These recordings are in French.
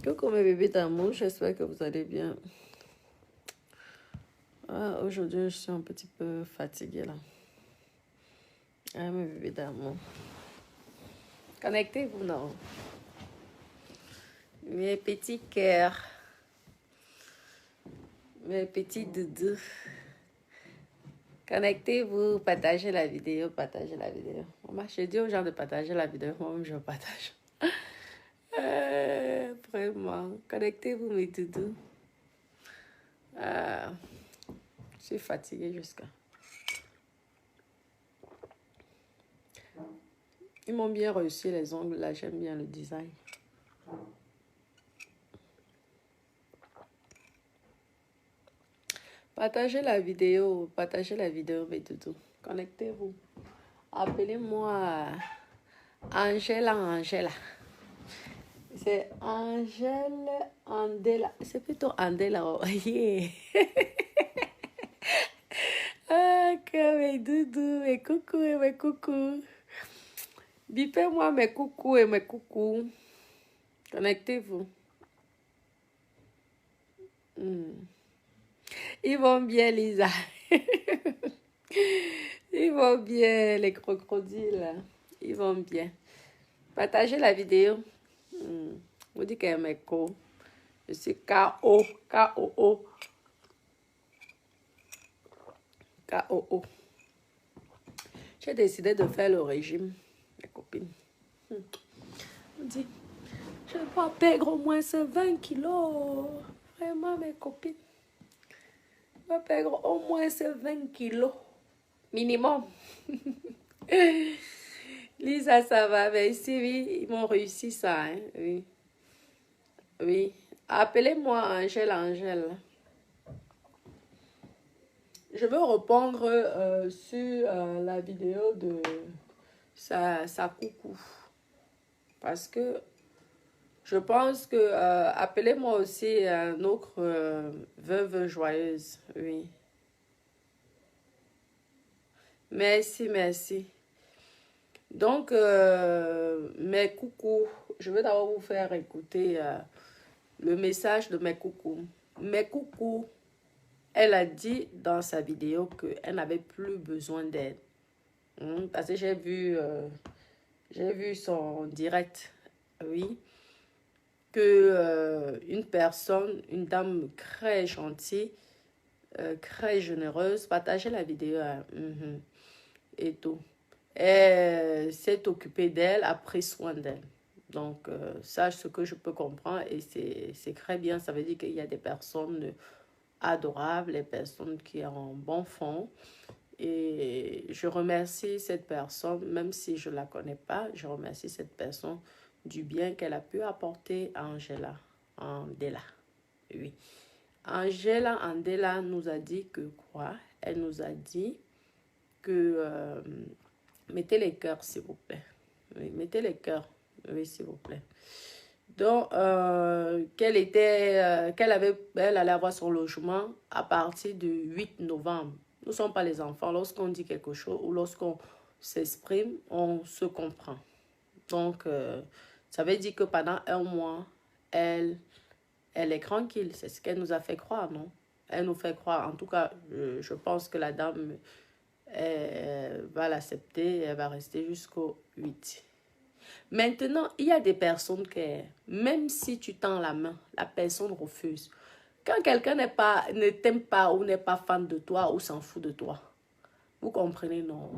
Coucou mes bébés d'amour, j'espère que vous allez bien. Aujourd'hui, je suis un petit peu fatiguée là. Mes bébés d'amour. Connectez-vous, non? Mes petits cœurs. Mes petits doudous. Connectez-vous, partagez la vidéo, partagez la vidéo. Moi, je dis aux gens de partager la vidéo, moi-même je partage. Vraiment, connectez-vous mes doudous. Je suis fatiguée jusqu'à. Ils m'ont bien reçu les ongles, là, j'aime bien le design. Partagez la vidéo, mes doudous. Connectez-vous. Appelez-moi Angela. C'est Angèle Andela. C'est plutôt Andela. Oh, yeah. Que mes doudous, mes coucous et mes coucous. Bipez-moi mes coucous et mes coucous. Connectez-vous. Ils vont bien, Lisa. Ils vont bien, les crocodiles. Ils vont bien. Partagez la vidéo. Vous dites qu'elle est co. Je suis K-O. K-O-O. K-O-O. J'ai décidé de faire le régime, mes copines. On dit, je dois perdre au moins ce 20 kilos. Vraiment, mes copines. Je dois perdre au moins ce 20 kilos. Minimum. Lisa, ça va. Mais ici, oui, ils m'ont réussi ça. Hein? Oui. Oui. Appelez-moi Angèle. Je veux répondre sur la vidéo de sa coucou. Parce que je pense que appelez-moi aussi un autre veuve joyeuse. Oui. Merci. Donc, mes coucous, je vais d'abord vous faire écouter le message de mes coucous. Mes coucous, elle a dit dans sa vidéo qu'elle n'avait plus besoin d'aide. Parce que j'ai vu son direct, oui, que une personne, une dame très gentille, très généreuse, partageait la vidéo et tout. Elle s'est occupée d'elle, a pris soin d'elle. Donc, ça, ce que je peux comprendre, et c'est très bien. Ça veut dire qu'il y a des personnes adorables, des personnes qui ont un bon fond. Et je remercie cette personne, même si je ne la connais pas, je remercie cette personne du bien qu'elle a pu apporter à Angela Andela. Oui. Angela Andela nous a dit que quoi? Elle nous a dit que... mettez les cœurs, s'il vous plaît. Oui, mettez les cœurs, oui, s'il vous plaît. Donc, elle allait avoir son logement à partir du 8 novembre. Nous ne sommes pas les enfants. Lorsqu'on dit quelque chose ou lorsqu'on s'exprime, on se comprend. Donc, ça veut dire que pendant un mois, elle est tranquille. C'est ce qu'elle nous a fait croire, non? Elle nous fait croire. En tout cas, je pense que la dame va l'accepter. Elle va rester jusqu'au 8. Maintenant, il y a des personnes que, même si tu tends la main, la personne refuse. Quand quelqu'un ne t'aime pas ou n'est pas fan de toi ou s'en fout de toi, vous comprenez, non?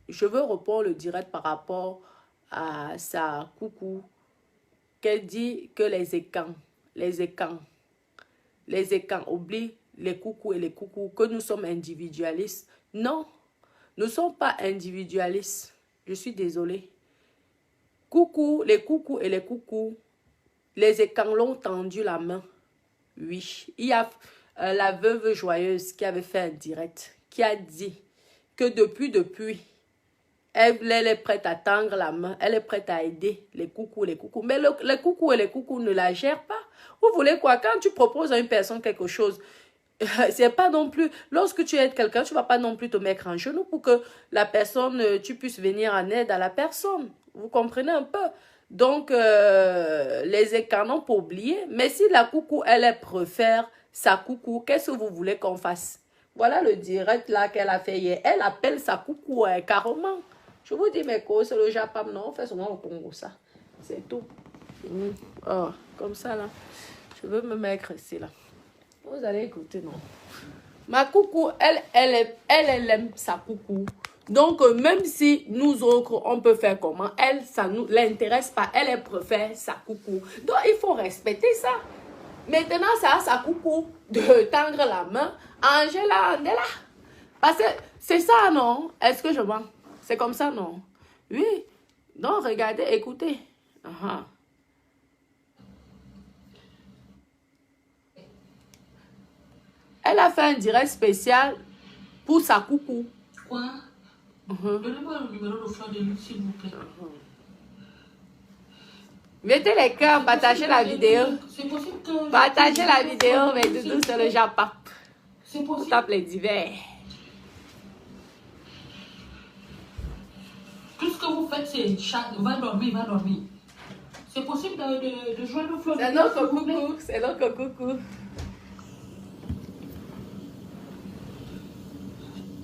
Je veux répondre le direct par rapport à sa coucou, qu'elle dit que les écans, oublient les coucous et les coucous, que nous sommes individualistes. Non, nous ne sommes pas individualistes. Je suis désolée. Coucou, les coucous et les coucous, les écans l'ont tendu la main. Oui, il y a la veuve joyeuse qui avait fait un direct, qui a dit que depuis, elle est prête à tendre la main, elle est prête à aider les coucous. Mais les coucous et les coucous ne la gèrent pas. Vous voulez quoi? Quand tu proposes à une personne quelque chose, c'est pas non plus, lorsque tu aides quelqu'un, tu vas pas non plus te mettre en genou pour que la personne, tu puisses venir en aide à la personne. Vous comprenez un peu? Donc, les écarts n'ont pas oublié. Mais si la coucou, elle préfère sa coucou, qu'est-ce que vous voulez qu'on fasse? Voilà le direct là qu'elle a fait hier. Elle appelle sa coucou carrément. Je vous dis, mes causes, c'est le Japon, non? On fait souvent au Congo, ça. C'est tout. Oh, comme ça, là. Je veux me mettre ici, là. Vous allez écouter, non? Ma coucou, elle aime sa coucou. Donc, même si nous autres, on peut faire comment, elle, ça ne nous l'intéresse pas. Elle préfère sa coucou. Donc, il faut respecter ça. Maintenant, c'est à sa coucou de tendre la main. Angela, on est là. Parce que c'est ça, non? Est-ce que je mens? C'est comme ça, non? Oui. Donc, regardez, écoutez. Elle a fait un direct spécial pour sa coucou. Quoi? Donnez-moi le numéro de Fleur de Lune, s'il vous plaît. Mettez les cœurs, partagez la vidéo. C'est possible que... Partagez la vidéo, mais Doudou, c'est le Japon. C'est possible. On tape les divers. Tout ce que vous faites, c'est chat. Va dormir, va dormir. C'est possible de joindre Fleur de Lune. C'est notre coucou, c'est notre coucou.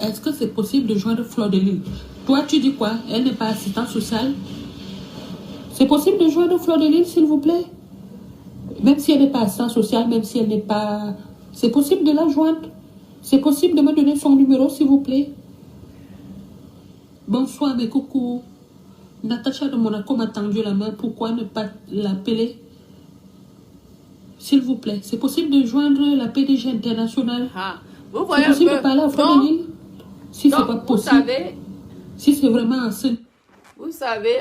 Est-ce que c'est possible de joindre Fleur de Lune? Toi, tu dis quoi? Elle n'est pas assistante sociale? C'est possible de joindre Fleur de Lune, s'il vous plaît? Même si elle n'est pas assistante sociale, même si elle n'est pas... C'est possible de la joindre? C'est possible de me donner son numéro, s'il vous plaît? Bonsoir, mes coucou. Natacha de Monaco m'a tendu la main. Pourquoi ne pas l'appeler? S'il vous plaît. C'est possible de joindre la PDG internationale? Vous voyez c'est possible de parler à Fleur de Lune? Si c'est pas possible, vous savez, si c'est vraiment un seul... Vous savez,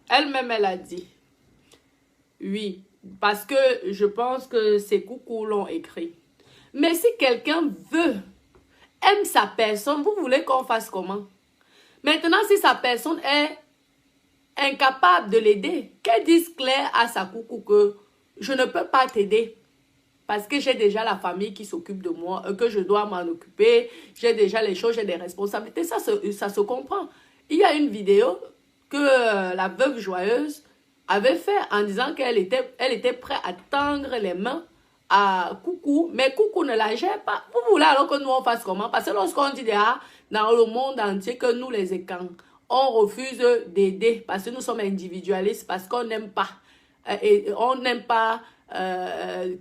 elle-même, elle a dit. Oui, parce que je pense que ces coucous l'ont écrit. Mais si quelqu'un aime sa personne, vous voulez qu'on fasse comment? Maintenant, si sa personne est incapable de l'aider, qu'elle dise clair à sa coucou que je ne peux pas t'aider. Parce que j'ai déjà la famille qui s'occupe de moi, que je dois m'en occuper. J'ai déjà les choses, j'ai des responsabilités. Ça se comprend. Il y a une vidéo que la veuve joyeuse avait fait en disant qu'elle était prête à tendre les mains à Coucou. Mais Coucou ne la gère pas. Vous voulez alors que nous on fasse comment? Parce que lorsqu'on dit dans le monde entier que nous les écans, on refuse d'aider parce que nous sommes individualistes, parce qu'on n'aime pas. On n'aime pas...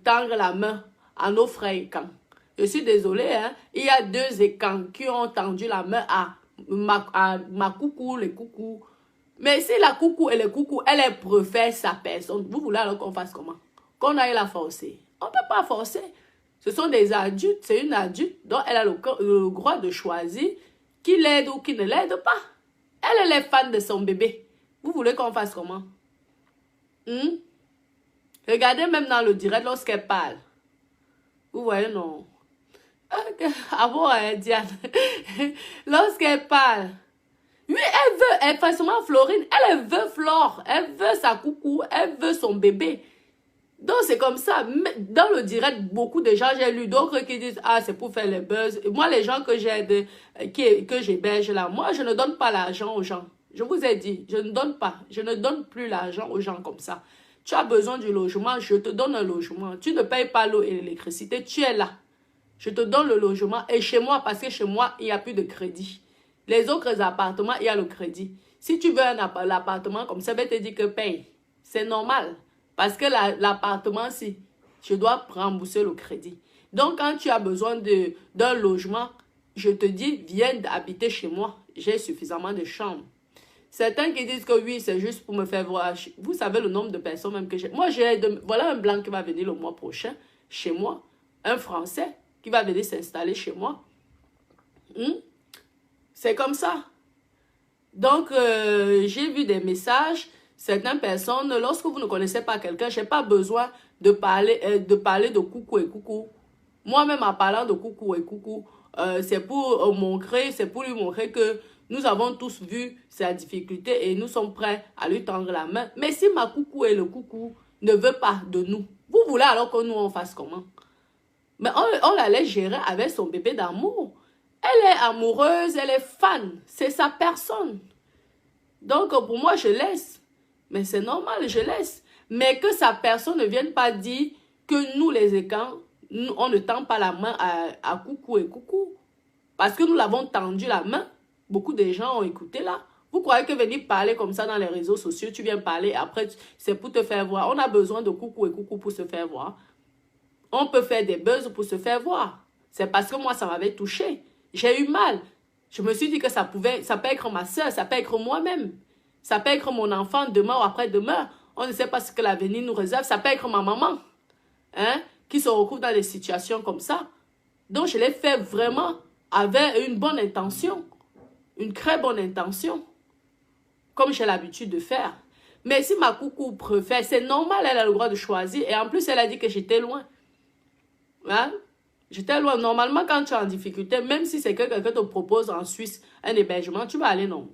tendre la main à nos frères écans. Je suis désolée, hein? Il y a 2 écans qui ont tendu la main à ma coucou, les coucous. Mais si la coucou et les coucous, elle préfère sa personne, vous voulez alors qu'on fasse comment? Qu'on aille la forcer? On ne peut pas forcer. Ce sont des adultes, c'est une adulte, donc elle a le droit de choisir qui l'aide ou qui ne l'aide pas. Elle est fan de son bébé. Vous voulez qu'on fasse comment? Regardez même dans le direct lorsqu'elle parle. Vous voyez, non? Ah bon, Diane. Lorsqu'elle parle. Oui, elle veut, forcément Florine, elle veut Flore. Elle veut sa coucou, elle veut son bébé. Donc c'est comme ça. Dans le direct, beaucoup de gens, j'ai lu d'autres qui disent, ah, c'est pour faire les buzz. Moi, les gens que j'aide, que j'héberge là, moi, je ne donne pas l'argent aux gens. Je vous ai dit, je ne donne pas. Je ne donne plus l'argent aux gens comme ça. Tu as besoin du logement, je te donne un logement. Tu ne payes pas l'eau et l'électricité, tu es là. Je te donne le logement. Et chez moi, parce que chez moi, il n'y a plus de crédit. Les autres appartements, il y a le crédit. Si tu veux l'appartement comme ça, je vais te dire que paye. C'est normal. Parce que l'appartement, si, je dois rembourser le crédit. Donc, quand tu as besoin d'un logement, je te dis, viens habiter chez moi. J'ai suffisamment de chambres. Certains qui disent que oui, c'est juste pour me faire voir. Vous savez le nombre de personnes même que j'ai. Moi, voilà un blanc qui va venir le mois prochain chez moi. Un Français qui va venir s'installer chez moi. C'est comme ça. Donc, j'ai vu des messages. Certaines personnes, lorsque vous ne connaissez pas quelqu'un, je n'ai pas besoin de parler de coucou et coucou. Moi-même, en parlant de coucou et coucou, c'est pour lui montrer que nous avons tous vu sa difficulté et nous sommes prêts à lui tendre la main. Mais si ma coucou et le coucou ne veut pas de nous, vous voulez alors que nous on fasse comment? Mais on la laisse gérer avec son bébé d'amour. Elle est amoureuse, elle est fan. C'est sa personne. Donc, pour moi, je laisse. Mais c'est normal, je laisse. Mais que sa personne ne vienne pas dire que nous, les écans, on ne tend pas la main à coucou et coucou. Parce que nous l'avons tendu la main. Beaucoup de gens ont écouté là. Vous croyez que venir parler comme ça dans les réseaux sociaux, tu viens parler, après, c'est pour te faire voir. On a besoin de coucou et coucou pour se faire voir. On peut faire des buzz pour se faire voir. C'est parce que moi, ça m'avait touché. J'ai eu mal. Je me suis dit que ça peut être ma soeur, ça peut être moi-même. Ça peut être mon enfant demain ou après-demain. On ne sait pas ce que l'avenir nous réserve. Ça peut être ma maman, hein, qui se retrouve dans des situations comme ça. Donc, je l'ai fait vraiment avec une bonne intention. Une très bonne intention. Comme j'ai l'habitude de faire. Mais si ma coucou préfère, c'est normal, elle a le droit de choisir. Et en plus, elle a dit que j'étais loin. Hein? J'étais loin. Normalement, quand tu es en difficulté, même si c'est que quelqu'un te propose en Suisse un hébergement, tu vas aller non.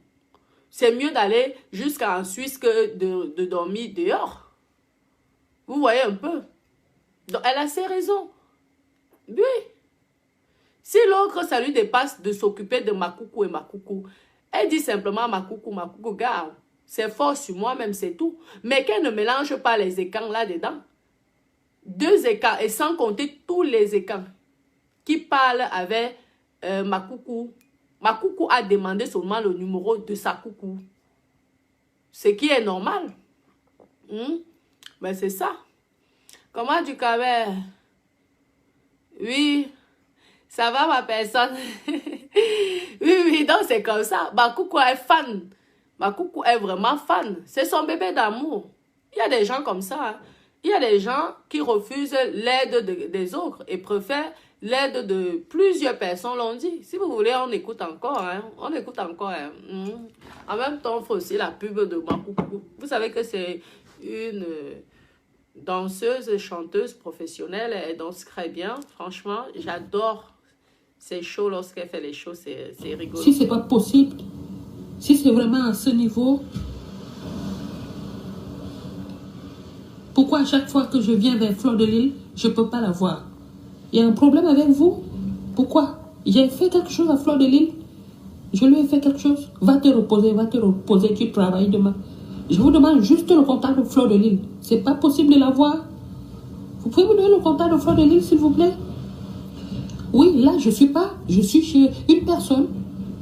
C'est mieux d'aller jusqu'en Suisse que de dormir dehors. Vous voyez un peu. Donc, elle a ses raisons. Oui. Si l'autre, ça lui dépasse de s'occuper de ma coucou et ma coucou, elle dit simplement ma coucou, garde. C'est fort sur moi-même, c'est tout. Mais qu'elle ne mélange pas les écans là-dedans. 2 écans, et sans compter tous les écans qui parlent avec ma coucou. Ma coucou a demandé seulement le numéro de sa coucou. Ce qui est normal. Mais c'est ça. Comment du Caber? Oui. Ça va ma personne? Oui, donc c'est comme ça. Ma coucou est fan. Ma coucou est vraiment fan. C'est son bébé d'amour. Il y a des gens comme ça. Hein. Il y a des gens qui refusent l'aide des autres et préfèrent l'aide de plusieurs personnes, l'ont dit. Si vous voulez, on écoute encore. Hein. On écoute encore. Hein. En même temps, on fait aussi la pub de ma coucou. Vous savez que c'est une danseuse et chanteuse professionnelle. Elle danse très bien. Franchement, j'adore ces shows. Lorsqu'elle fait les shows, c'est rigolo. Si c'est pas possible, si c'est vraiment à ce niveau, pourquoi à chaque fois que je viens vers Fleur de Lys, je ne peux pas la voir? Il y a un problème avec vous? Pourquoi? J'ai fait quelque chose à Fleur de Lys? Je lui ai fait quelque chose? Va te reposer, tu travailles demain. Je vous demande juste le contact de Fleur de Lys. C'est pas possible de la voir. Vous pouvez me donner le contact de Fleur de Lys, s'il vous plaît? Oui, là, je suis chez une personne.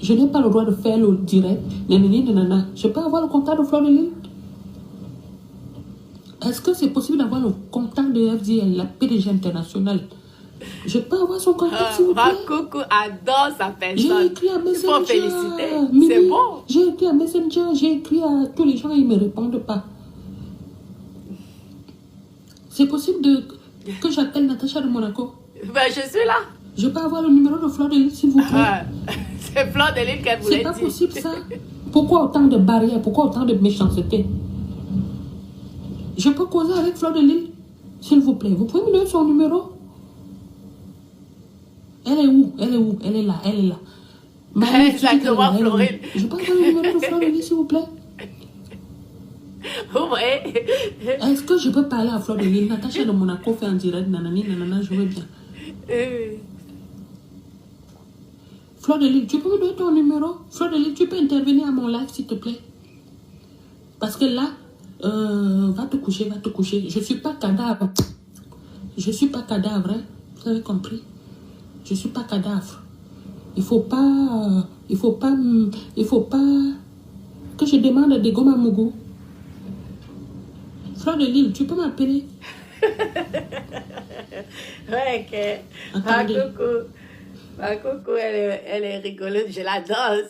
Je n'ai pas le droit de faire le direct. Nanana. Je peux avoir le contact de Fleur de Lys? Est-ce que c'est possible d'avoir le contact de FDL, la PDG internationale? Je peux avoir son contact, s'il vous plaît? Coucou adore sa personne. J'ai écrit à Messenger. Il faut féliciter. C'est bon. J'ai écrit à Messenger, j'ai écrit à tous les gens, ils ne me répondent pas. C'est possible que j'appelle Natacha de Monaco? Ben, je suis là. Je peux avoir le numéro de Fleur de Lys, s'il vous plaît? C'est Fleur de Lys qu'elle voulait dire. C'est pas possible, ça. Pourquoi autant de barrières? Pourquoi autant de méchanceté? Je peux causer avec Fleur de Lys, s'il vous plaît. Vous pouvez me donner son numéro? Elle est où? Elle est où? Elle est là, elle est là. Exactement, Florine. Je peux avoir le numéro de Fleur de Lys, s'il vous plaît? Vous voyez? Est-ce que je peux parler à Fleur de Lys? Natacha de Monaco fait en direct, nanani, nanana, je veux bien. Fleur de Lys, tu peux me donner ton numéro? Fleur de Lys, tu peux intervenir à mon live, s'il te plaît? Parce que là, va te coucher, va te coucher. Je suis pas cadavre. Je suis pas cadavre, hein? Vous avez compris? Je suis pas cadavre. Il faut pas que je demande des gommes à Mougou. Fleur de Lys, tu peux m'appeler? Ouais, ok. Ma coucou, elle est rigolote. Je l'adore.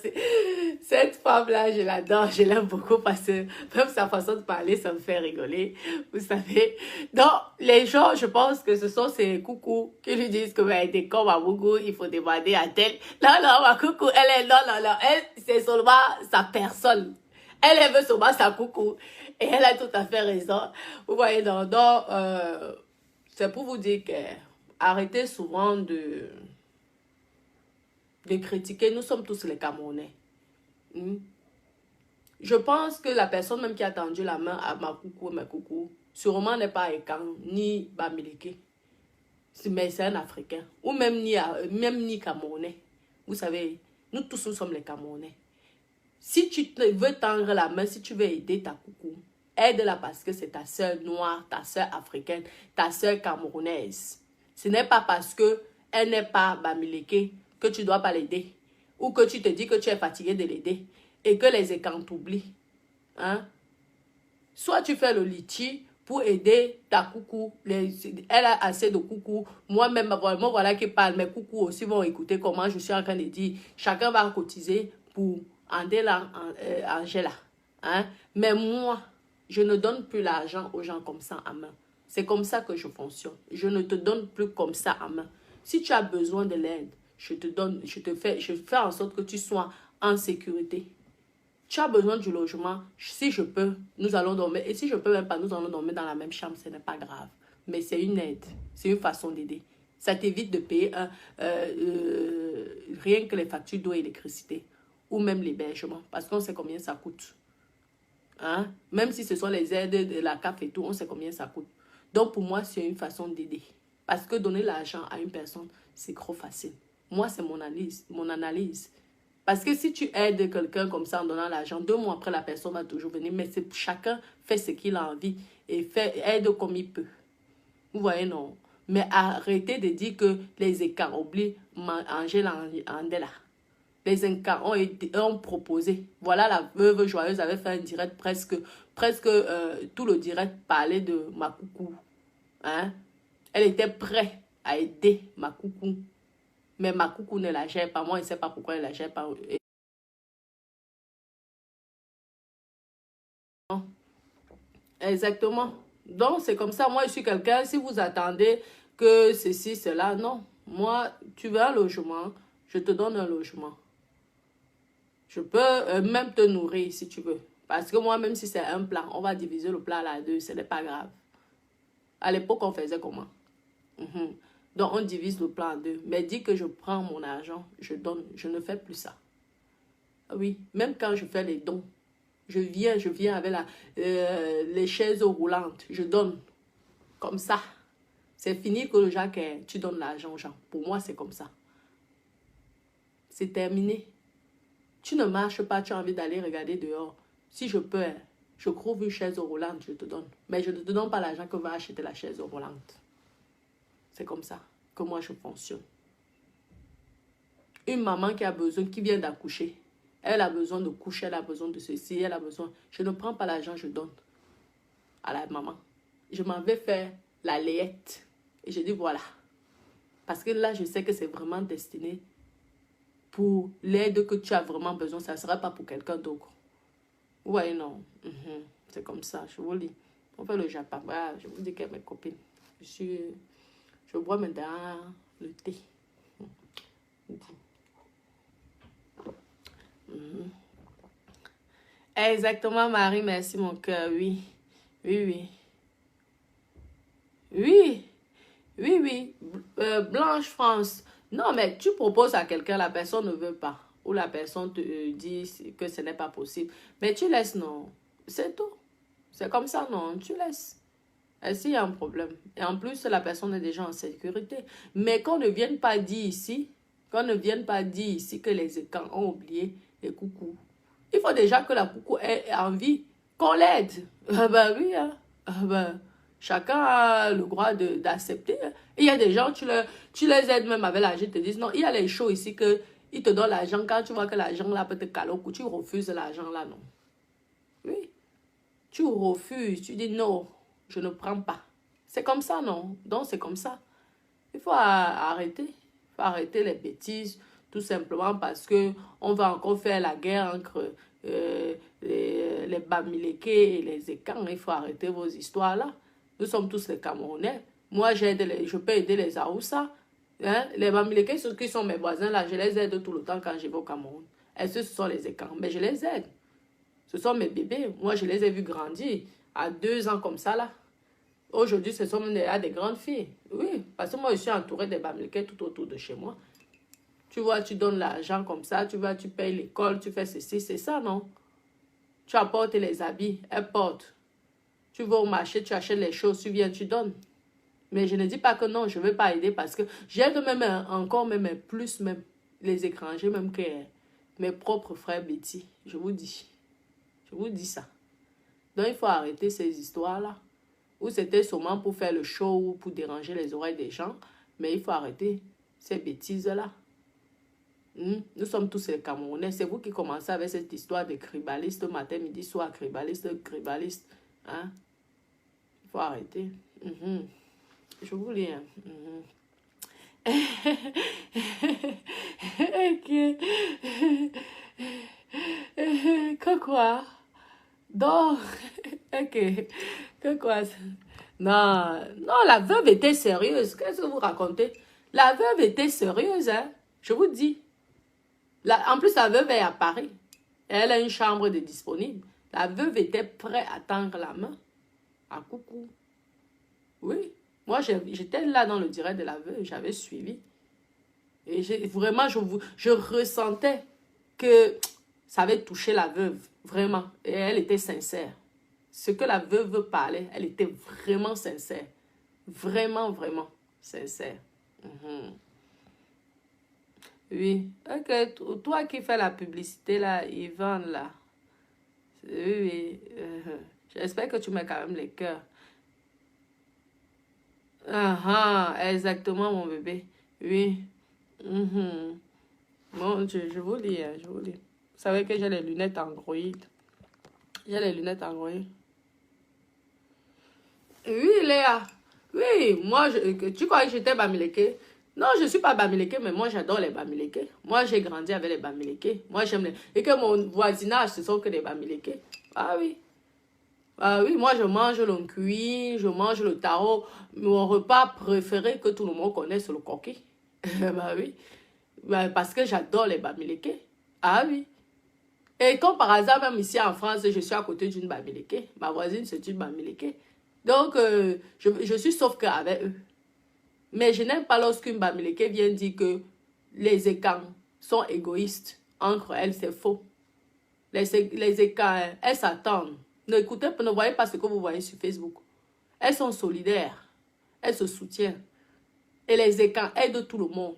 Cette femme-là, je l'adore. Je l'aime beaucoup parce que même sa façon de parler, ça me fait rigoler. Vous savez. Donc, les gens, je pense que ce sont ces coucous qui lui disent que des comme à Mougou, il faut demander à tel. Non, ma coucou, elle est non. Elle, c'est seulement sa personne. Elle veut seulement sa coucou. Et elle a tout à fait raison. Vous voyez, donc c'est pour vous dire que arrêtez souvent de critiquer. Nous sommes tous les Camerounais. Je pense que la personne même qui a tendu la main à ma coucou, sûrement n'est pas Ekan, ni Bamileke. Mais c'est un Africain. Ou même ni Camerounais. Vous savez, nous tous nous sommes les Camerounais. Si tu veux tendre la main, si tu veux aider ta coucou, aide-la parce que c'est ta soeur noire, ta soeur africaine, ta soeur camerounaise. Ce n'est pas parce qu'elle n'est pas bamileke que tu ne dois pas l'aider. Ou que tu te dis que tu es fatigué de l'aider. Et que les écans t'oublient. Hein? Soit tu fais le litchi pour aider ta coucou. Elle a assez de coucou. Moi-même, moi voilà qui parle. Mes coucous aussi vont écouter comment je suis en train de dire. Chacun va cotiser pour Angela. Hein? Mais moi, je ne donne plus l'argent aux gens comme ça en main. C'est comme ça que je fonctionne. Je ne te donne plus comme ça en main. Si tu as besoin de l'aide, je fais en sorte que tu sois en sécurité. Tu as besoin du logement, si je peux, nous allons dormir. Et si je ne peux même pas, nous allons dormir dans la même chambre, ce n'est pas grave. Mais c'est une aide, c'est une façon d'aider. Ça t'évite de payer rien que les factures d'eau et d'électricité. Ou même l'hébergement, parce qu'on sait combien ça coûte. Hein? Même si ce sont les aides de la CAF et tout, on sait combien ça coûte. Donc pour moi, c'est une façon d'aider. Parce que donner l'argent à une personne, c'est trop facile. Moi, c'est mon analyse. Parce que si tu aides quelqu'un comme ça en donnant l'argent, 2 mois après, la personne va toujours venir. Mais chacun fait ce qu'il a envie et aide comme il peut. Vous voyez, non? Mais arrêtez de dire que les écarts oublient Angela Andela. Les écarts ont proposé. Voilà, la veuve joyeuse avait fait un direct presque tout le direct parlait de ma coucou. Hein? Elle était prête à aider ma coucou. Mais ma coucou ne la gère pas. Moi, je ne sais pas pourquoi elle ne la gère pas. Exactement. Donc, c'est comme ça. Moi, je suis quelqu'un, si vous attendez que ceci, cela, non. Moi, tu veux un logement, je te donne un logement. Je peux même te nourrir si tu veux. Parce que moi, même si c'est un plat, on va diviser le plat à 2, ce n'est pas grave. À l'époque, on faisait comment? Donc, on divise le plat en 2. Mais dis que je prends mon argent, je donne. Je ne fais plus ça. Oui, même quand je fais les dons, je viens avec les chaises roulantes. Je donne comme ça. C'est fini que le Jacques, tu donnes l'argent aux gens. Pour moi, c'est comme ça. C'est terminé. Tu ne marches pas, tu as envie d'aller regarder dehors. Si je peux, je trouve une chaise roulante, je te donne. Mais je ne te donne pas l'argent que va acheter la chaise roulante. C'est comme ça que moi je fonctionne. Une maman qui a besoin, qui vient d'accoucher, elle a besoin de coucher, elle a besoin de ceci, elle a besoin. Je ne prends pas l'argent, je donne à la maman. Je m'en vais faire la layette. Et je dis voilà. Parce que là, je sais que c'est vraiment destiné pour l'aide que tu as vraiment besoin. Ça ne sera pas pour quelqu'un d'autre. Vous voyez, non. C'est comme ça, je vous lis. On fait le Japon. Voilà, je vous dis que mes copines. Je bois maintenant le thé. Exactement, Marie, merci mon cœur. Oui, oui, oui. Oui, oui, oui. Blanche France. Non, mais tu proposes à quelqu'un, la personne ne veut pas. Ou la personne te dit que ce n'est pas possible. Mais tu laisses, non. C'est tout. C'est comme ça, non. Tu laisses. Et s'il y a un problème. Et en plus, la personne est déjà en sécurité. Mais qu'on ne vienne pas dire ici, que les écans ont oublié les coucous. Il faut déjà que la coucou ait envie qu'on l'aide. Ah ben oui, hein. Ah ben, chacun a le droit d'accepter. Il y a des gens, tu les aides même avec l'argent, ils te disent non, il y a les shows ici que ils te donnent l'argent. Quand tu vois que l'argent là peut te caler au cou, tu refuses l'argent là, non. Oui. Tu refuses, tu dis non, je ne prends pas. C'est comme ça, non? Donc c'est comme ça. Il faut arrêter. Il faut arrêter les bêtises. Tout simplement parce que on va encore faire la guerre entre les Bamileke et les Ékans. Il faut arrêter vos histoires-là. Nous sommes tous les Camerounais. Moi, je peux aider les Aoussa. Hein? Les Bamileke, ceux qui sont mes voisins, là, je les aide tout le temps quand je vais au Cameroun. Et ce sont les Ékans. Mais je les aide. Ce sont mes bébés. Moi, je les ai vus grandir à 2 ans comme ça, là. Aujourd'hui, ce sont des grandes filles. Oui, parce que moi, je suis entourée des Bamileke tout autour de chez moi. Tu vois, tu donnes l'argent comme ça, tu payes l'école, tu fais ceci, c'est ça, non? Tu apportes les habits, elles portent. Tu vas au marché, tu achètes les choses, tu viens, tu donnes. Mais je ne dis pas que non, je ne veux pas aider parce que j'aide même encore, même plus, même les étrangers, même Mes propres frères Betty, je vous dis. Je vous dis ça. Donc, il faut arrêter ces histoires-là. Ou c'était seulement pour faire le show ou pour déranger les oreilles des gens. Mais il faut arrêter ces bêtises-là. Nous sommes tous les Camerounais. C'est vous qui commencez avec cette histoire de cribaliste matin, midi, soir, cribaliste. Hein? Il faut arrêter. Je vous lis. Que quoi? Donc, ok. Que quoi? Non, non, la veuve était sérieuse. Qu'est-ce que vous racontez? La veuve était sérieuse, hein? Je vous dis. En plus, la veuve est à Paris. Elle a une chambre de disponible. La veuve était prête à tendre la main. À coucou. Oui. Moi, j'étais là dans le direct de la veuve. J'avais suivi. Et vraiment, je ressentais que ça avait touché la veuve. Vraiment. Et elle était sincère. Ce que la veuve parlait, elle était vraiment sincère. Vraiment, vraiment sincère. Oui. Ok. Toi qui fais la publicité, là, Yvonne, là. Oui. J'espère que tu mets quand même les cœurs. Exactement, mon bébé. Oui. Bon, je vous lis, je vous lis. Vous savez que j'ai les lunettes Android. J'ai les lunettes Android. Oui, Léa. Oui, moi, tu crois que j'étais Bamileke? Non, je ne suis pas Bamileke, mais moi, j'adore les Bamileke. Moi, j'ai grandi avec les Bamileke. Moi, j'aime les... Et que mon voisinage, ce sont que des Bamileke. Ah oui. Ah oui, moi, je mange l'oncuit, je mange le taro. Mon repas préféré que tout le monde connaît, c'est le coquille. Bah oui. Bah, parce que j'adore les Bamileke. Ah oui. Et comme par hasard, même ici en France, je suis à côté d'une Bamileke. Ma voisine, c'est une Bamileke. Donc, je suis sauf qu'avec eux. Mais je n'aime pas lorsqu'une Bamileke vient dire que les Ekans sont égoïstes. Entre elles, c'est faux. Les Ekans, elles s'attendent. Ne voyez pas ce que vous voyez sur Facebook. Elles sont solidaires. Elles se soutiennent. Et les Ekans aident tout le monde.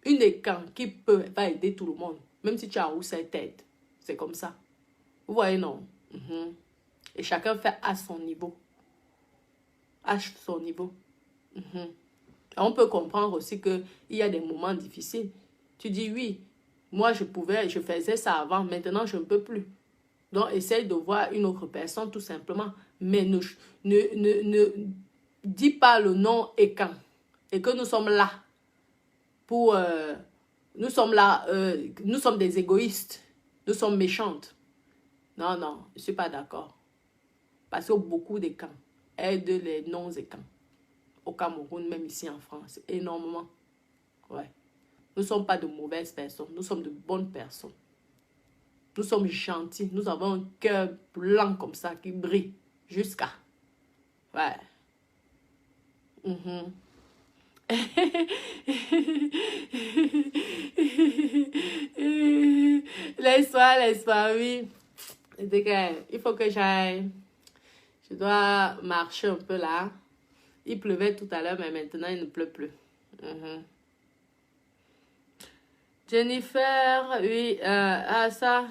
Une Ekan qui va aider tout le monde. Même si tu as roussé tête. C'est comme ça. Vous voyez, non? Et chacun fait à son niveau. À son niveau. On peut comprendre aussi qu'il y a des moments difficiles. Tu dis oui, moi je faisais ça avant, maintenant je ne peux plus. Donc essaye de voir une autre personne tout simplement. Mais ne dis pas le nom Ekan. Et que nous sommes là pour... nous sommes là, nous sommes des égoïstes. Nous sommes méchantes. Non, non, je ne suis pas d'accord. Parce que beaucoup d'Ekans aident les non-Ekans. Au Cameroun, même ici en France, énormément. Ouais. Nous ne sommes pas de mauvaises personnes, nous sommes de bonnes personnes. Nous sommes gentils, nous avons un cœur blanc comme ça qui brille jusqu'à. Ouais. Laisse-moi, oui. Il faut que j'aille. Je dois marcher un peu là. Il pleuvait tout à l'heure, mais maintenant, il ne pleut plus. Jennifer, oui, ça.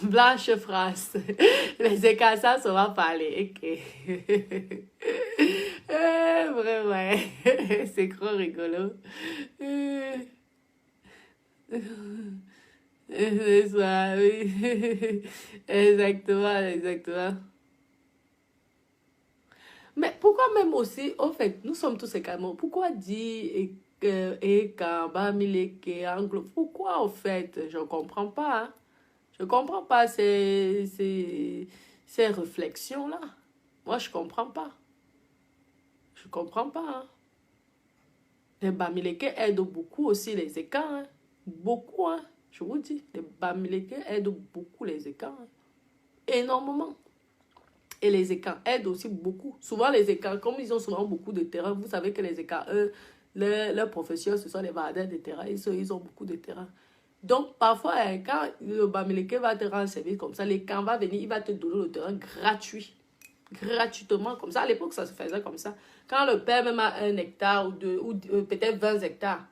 Blanche France. Les écassas, ça va parler. Ok. Vraiment. C'est trop rigolo. C'est ça, oui. Exactement. Mais pourquoi même aussi, en fait, nous sommes tous également, pourquoi dire anglo, pourquoi en fait, je ne comprends pas, hein? Je ne comprends pas ces réflexions-là. Moi, je ne comprends pas. Je ne comprends pas, hein? Les Bamileke aident beaucoup aussi les Ekans, hein? Beaucoup, hein? Je vous dis, les Bamileke aident beaucoup les Ekans, hein? Énormément. Et les Ekans aident aussi beaucoup. Souvent, les Ekans, comme ils ont souvent beaucoup de terrain, vous savez que les Ekans, eux, leurs professeurs, ce sont les vendeurs de terrain. Ils ont beaucoup de terrain. Donc, parfois, quand le Bamileke va te rendre service comme ça, l'Ekan va venir, il va te donner le terrain gratuit. Gratuitement, comme ça. À l'époque, ça se faisait comme ça. Quand le père même a 1 hectare ou peut-être 20 hectares,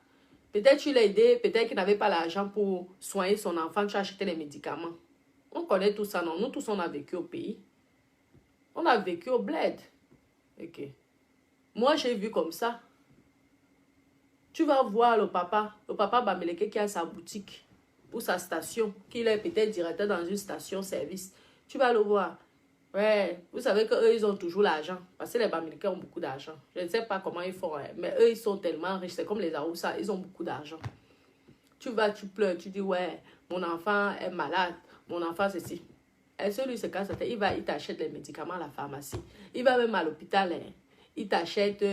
Peut-être tu l'as aidé, peut-être qu'il n'avait pas l'argent pour soigner son enfant, tu as acheté les médicaments. On connaît tout ça, non? Nous tous, on a vécu au pays. On a vécu au bled. Ok. Moi, j'ai vu comme ça. Tu vas voir le papa Bamileke qui a sa boutique ou sa station, qu'il est peut-être directeur dans une station-service. Tu vas le voir. Ouais, vous savez qu'eux, ils ont toujours l'argent. Parce que les Bamileke ont beaucoup d'argent. Je ne sais pas comment ils font, hein, mais eux, ils sont tellement riches. C'est comme les Aroussa, ils ont beaucoup d'argent. Tu vas, tu pleures, tu dis, ouais, mon enfant est malade, mon enfant, ceci. Et celui se casse la tête, il t'achète les médicaments à la pharmacie. Il va même à l'hôpital, hein. Il t'achète,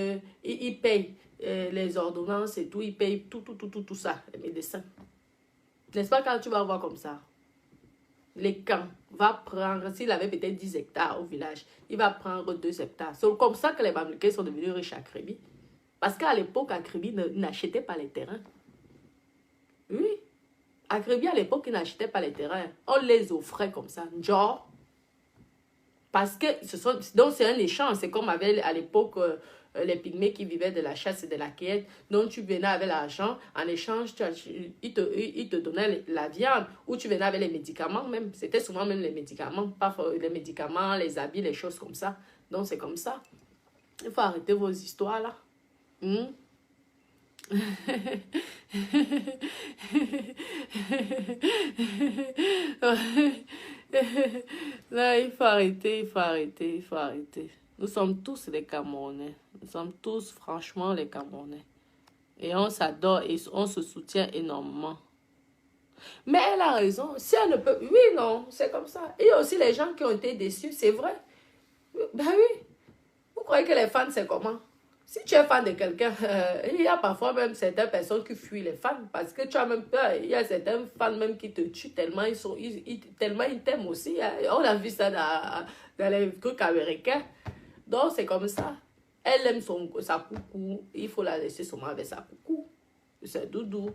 il paye les ordonnances et tout, il paye tout ça, les médecins. N'est-ce pas quand tu vas voir comme ça? Les camps, va prendre, s'il avait peut-être 10 hectares au village, il va prendre 2 hectares. C'est comme ça que les Bamileke sont devenus riches à Kribi. Parce qu'à l'époque, à Kribi, n'achetait pas les terrains. Oui. À Kribi, à l'époque, ils n'achetaient pas les terrains. On les offrait comme ça. Genre. Parce que donc c'est un échange. C'est comme à l'époque les pygmées qui vivaient de la chasse et de la cueillette. Donc tu venais avec l'argent. En échange, ils te donnaient la viande. Ou tu venais avec les médicaments même. C'était souvent même les médicaments. Pas les médicaments, les habits, les choses comme ça. Donc c'est comme ça. Il faut arrêter vos histoires là. Non, il faut arrêter, il faut arrêter, il faut arrêter. Nous sommes tous les Camerounais. Nous sommes tous franchement les Camerounais. Et on s'adore et on se soutient énormément. Mais elle a raison. Si elle ne peut... Oui, non, c'est comme ça. Il y a aussi les gens qui ont été déçus, c'est vrai. Ben oui. Vous croyez que les fans, c'est comment? Si tu es fan de quelqu'un, il y a parfois même certaines personnes qui fuient les fans parce que tu as même peur. Il y a certains fans même qui te tuent tellement tellement ils t'aiment aussi. Hein. On a vu ça dans les trucs américains. Donc, c'est comme ça. Elle aime sa coucou. Il faut la laisser seulement avec sa coucou. C'est doudou.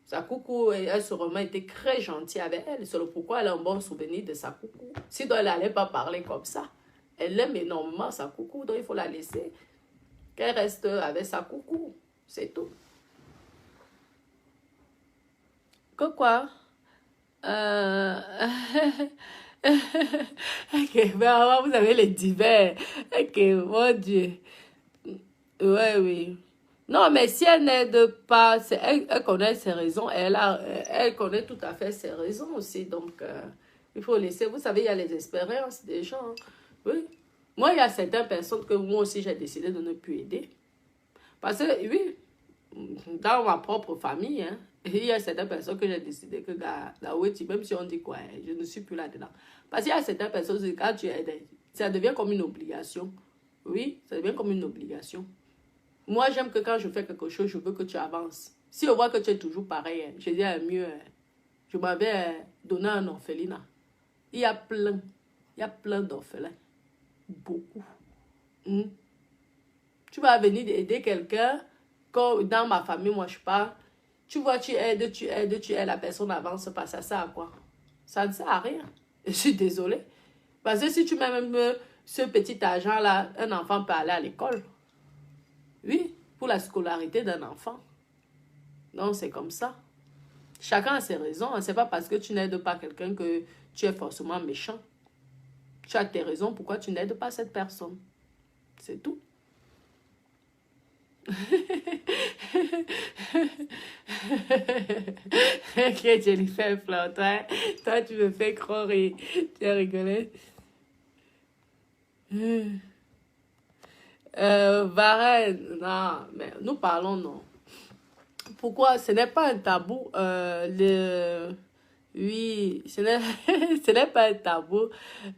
Sa coucou, elle sûrement été très gentille avec elle. C'est le pourquoi elle a un bon souvenir de sa coucou. Sinon, elle n'allait pas parler comme ça. Elle aime énormément sa coucou, donc il faut la laisser. Qu'elle reste avec sa coucou. C'est tout. Que quoi? Ok, ben vous avez les divers. Ok, mon Dieu. Ouais, oui. Non, mais si elle n'aide pas, elle connaît ses raisons. Elle connaît tout à fait ses raisons aussi. Donc, il faut laisser. Vous savez, il y a les expériences des gens. Hein. Oui. Moi, il y a certaines personnes que moi aussi, j'ai décidé de ne plus aider. Parce que, oui, dans ma propre famille, hein, il y a certaines personnes que j'ai décidé que, même si on dit quoi, je ne suis plus là-dedans. Parce qu'il y a certaines personnes, quand tu aides, ça devient comme une obligation. Oui, ça devient comme une obligation. Moi, j'aime que quand je fais quelque chose, je veux que tu avances. Si je vois que tu es toujours pareil, je dis mieux, je m'avais donné un orphelinat. Il y a plein d'orphelins. Beaucoup. Tu vas venir aider quelqu'un, comme dans ma famille, moi je parle. Tu vois, tu aides, la personne avance pas. Ça sert à quoi? Ça ne sert à rien. Je suis désolée. Parce que si tu mets même ce petit argent-là, un enfant peut aller à l'école. Oui, pour la scolarité d'un enfant. Donc, c'est comme ça. Chacun a ses raisons. Ce n'est pas parce que tu n'aides pas quelqu'un que tu es forcément méchant. Tu as tes raisons pourquoi tu n'aides pas cette personne. C'est tout. Ok, Jennifer Flan, toi, tu me fais croire et tu as rigolé. Varenne, non, mais nous parlons, non. Pourquoi? Ce n'est pas un tabou. Oui, ce n'est pas un tabou.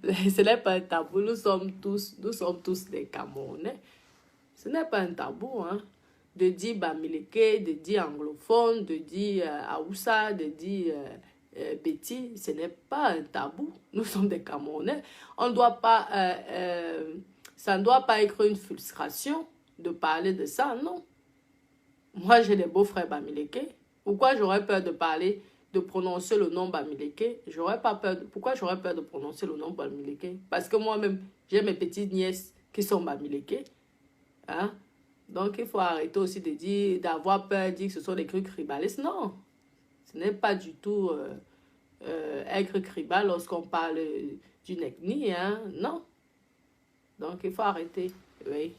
Ce n'est pas un tabou. Nous sommes tous des Camerounais. Ce n'est pas un tabou, hein. De dire Bamileke, de dire anglophone, de dire Aoussa, de dire Betty, ce n'est pas un tabou. Nous sommes des Camerounais. On ne doit pas, ça ne doit pas être une frustration de parler de ça, non. Moi, j'ai des beaux-frères Bamileke. Pourquoi j'aurais peur de parler, de prononcer le nom Bamileke? J'aurais pas peur. Pourquoi j'aurais peur de prononcer le nom Bamileke? Parce que moi-même, j'ai mes petites nièces qui sont Bamileke. Hein? Donc, il faut arrêter aussi de dire, d'avoir peur, de dire que ce sont des trucs tribalistes. Non, ce n'est pas du tout être tribal lorsqu'on parle d'une ethnie, hein. Non. Donc, il faut arrêter. Oui.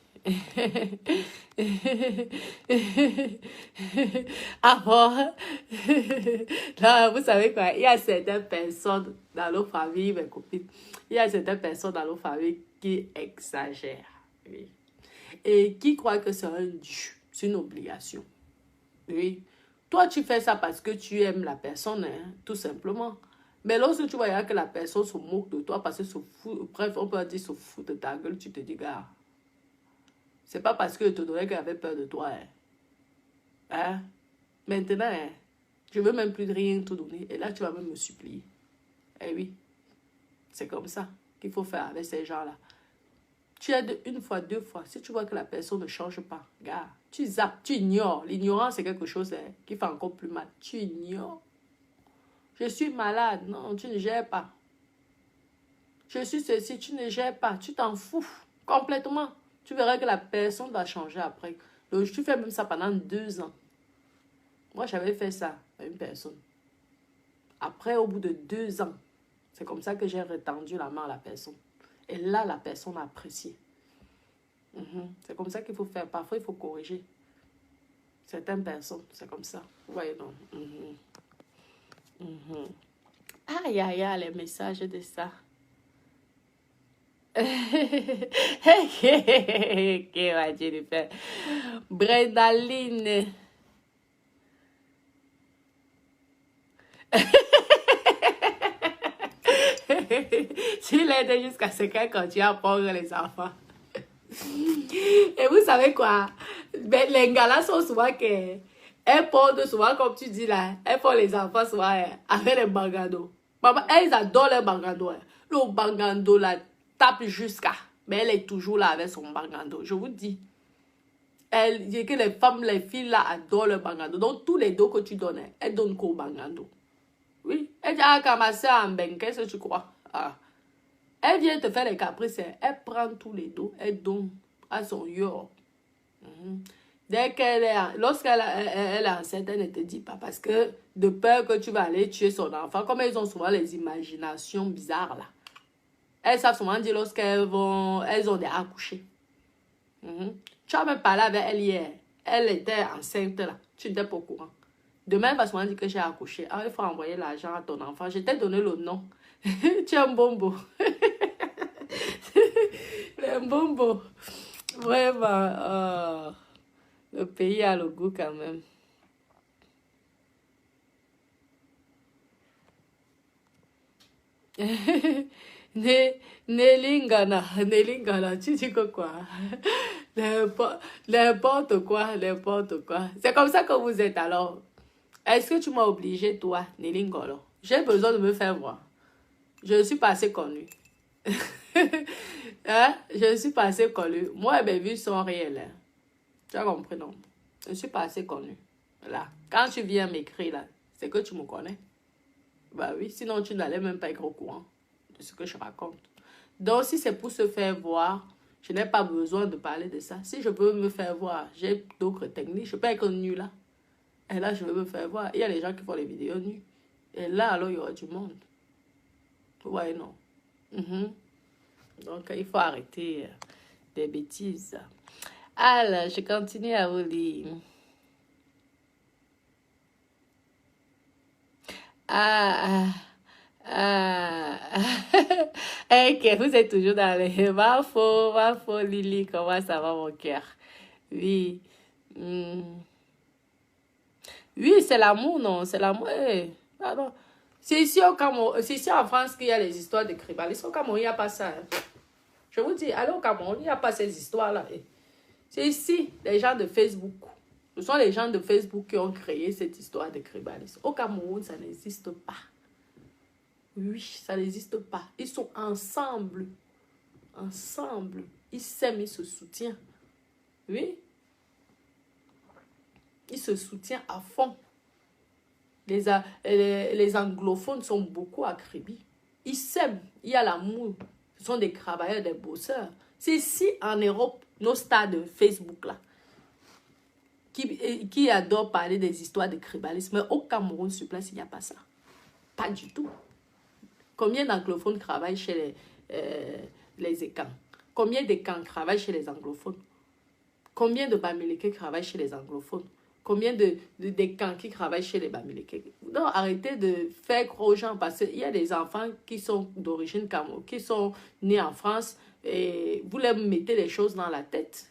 Ah bon? Là, vous savez quoi? Il y a certaines personnes dans nos familles, mes copines, il y a certaines personnes dans nos familles qui exagèrent. Oui. Et qui croient que c'est un dû, c'est une obligation. Oui. Toi, tu fais ça parce que tu aimes la personne, hein, tout simplement. Mais lorsque tu vois que la personne se moque de toi parce que se fout, bref, on peut dire se fout de ta gueule, tu te dis, gars, c'est pas parce que je te donnais qu'elle avait peur de toi. Hein. Hein? Maintenant, hein, je veux même plus de rien te donner. Et là, tu vas même me supplier. Eh oui, c'est comme ça qu'il faut faire avec ces gens-là. Tu aides une fois, deux fois. Si tu vois que la personne ne change pas, gars, tu zappes, tu ignores. L'ignorance, c'est quelque chose hein, qui fait encore plus mal. Tu ignores. Je suis malade. Non, tu ne gères pas. Je suis ceci, tu ne gères pas. Tu t'en fous complètement. Tu verras que la personne va changer après. Donc, tu fais même ça pendant 2 ans. Moi, j'avais fait ça à une personne. Après, au bout de 2 ans, c'est comme ça que j'ai retendu la main à la personne. Et là, la personne a apprécié. C'est comme ça qu'il faut faire. Parfois, il faut corriger certaines personnes. C'est comme ça. Vous voyez, non? Aïe, aïe, aïe, les messages de ça. Que va Jennifer? Brendaline. Tu l'aides jusqu'à ce qu'elle continue à prendre les enfants. Et vous savez quoi? Ben, les gars là sont souvent que... Elles portent souvent, comme tu dis là, elles font les enfants souvent avec les bangando. Maman, elles adorent les bangando. Le bangando là tape jusqu'à... Mais elle est toujours là avec son bangando. Je vous dis. Elle dit que les femmes, les filles là adorent le bangando. Donc tous les dos que tu donnes, elles donnent qu'au bangando. Oui. Elle dit, ah, comme ma soeur en ben, qu'est-ce que tu crois? Ah. Elle vient te faire les caprices. Elle prend tous les dos. Elle donne à son yor. Dès qu'elle est, lorsqu'elle elle est enceinte, elle ne te dit pas parce que de peur que tu vas aller tuer son enfant, comme elles ont souvent les imaginations bizarres là. Elles savent souvent dire lorsqu'elles vont, elles ont des accouchés. Tu as même parlé avec elle hier. Elle était enceinte là. Tu n'étais pas au courant. Demain, elle va souvent dire que j'ai accouché. Ah, il faut envoyer l'argent à ton enfant. Je t'ai donné le nom. Tu es un bonbon. Un bonbon. Vraiment. Le pays a le goût quand même. Nelingana, tu dis que quoi? N'importe quoi. C'est comme ça que vous êtes alors. Est-ce que tu m'as obligé, toi, Nelingolo? J'ai besoin de me faire voir. Je ne suis pas assez connue. Hein? Je ne suis pas assez connue. Moi, mes vues sont réelles. Hein? Tu as compris, non? Je ne suis pas assez connue. Là. Quand tu viens m'écrire, là, c'est que tu me connais. Bah oui, sinon tu n'allais même pas être au courant de ce que je raconte. Donc, si c'est pour se faire voir, je n'ai pas besoin de parler de ça. Si je peux me faire voir, j'ai d'autres techniques. Je peux être nue là. Et là, je veux me faire voir. Il y a des gens qui font les vidéos nues. Et là, alors, il y aura du monde. Ouais, non. Donc, il faut arrêter des bêtises. Alors, je continue à vous lire. Ok, vous êtes toujours dans les... Ma faux, Lily, comment ça va, mon cœur? Oui. Oui, c'est l'amour, non? C'est l'amour. Pardon. C'est ici, au Cameroun, c'est ici en France qu'il y a les histoires de tribalisme. Au Cameroun, il n'y a pas ça. Hein. Je vous dis, allez au Cameroun, il n'y a pas ces histoires-là. C'est ici, les gens de Facebook. Ce sont les gens de Facebook qui ont créé cette histoire de tribalisme. Au Cameroun, ça n'existe pas. Oui, ça n'existe pas. Ils sont ensemble. Ensemble. Ils s'aiment, ils se soutiennent. Oui. Ils se soutiennent à fond. Les anglophones sont beaucoup acribis. Ils s'aiment. Il y a l'amour. Ce sont des travailleurs, des bosseurs. C'est ici, en Europe, nos stades Facebook, là. qui adore parler des histoires de tribalisme. Mais au Cameroun, sur place, il n'y a pas ça. Pas du tout. Combien d'anglophones travaillent chez les Ekans? Combien d'Ekans travaillent chez les anglophones? Combien de Bamileke travaillent chez les anglophones? Combien d'Ekans qui travaillent chez les Bamileke? Donc, arrêtez de faire croire aux gens parce qu'il y a des enfants qui sont d'origine Cameroun, qui sont nés en France et vous leur mettez les choses dans la tête.